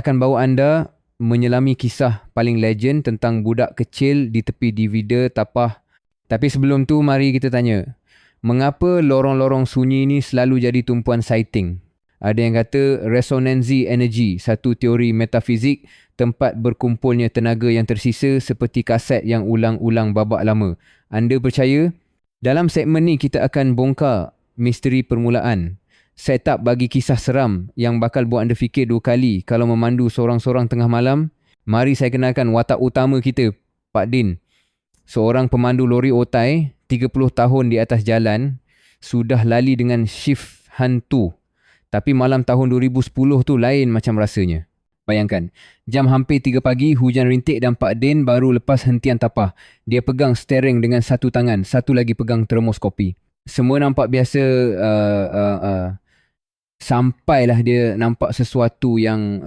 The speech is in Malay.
akan bawa anda menyelami kisah paling legend tentang budak kecil di tepi divida tapah. Tapi sebelum tu, mari kita tanya, mengapa lorong-lorong sunyi ni selalu jadi tumpuan sighting? Ada yang kata resonancy energy, satu teori metafizik tempat berkumpulnya tenaga yang tersisa seperti kaset yang ulang-ulang babak lama. Anda percaya? Dalam segmen ni kita akan bongkar misteri permulaan. Setup bagi kisah seram yang bakal buat anda fikir dua kali kalau memandu sorang-sorang tengah malam. Mari saya kenalkan watak utama kita, Pak Din. Seorang pemandu lori otai, 30 tahun di atas jalan, sudah lali dengan shift hantu. Tapi malam tahun 2010 tu lain macam rasanya. Bayangkan, jam hampir 3 pagi, hujan rintik dan Pak Din baru lepas hentian tapah. Dia pegang steering dengan satu tangan, satu lagi pegang termos kopi. Semua nampak biasa, sampailah dia nampak sesuatu yang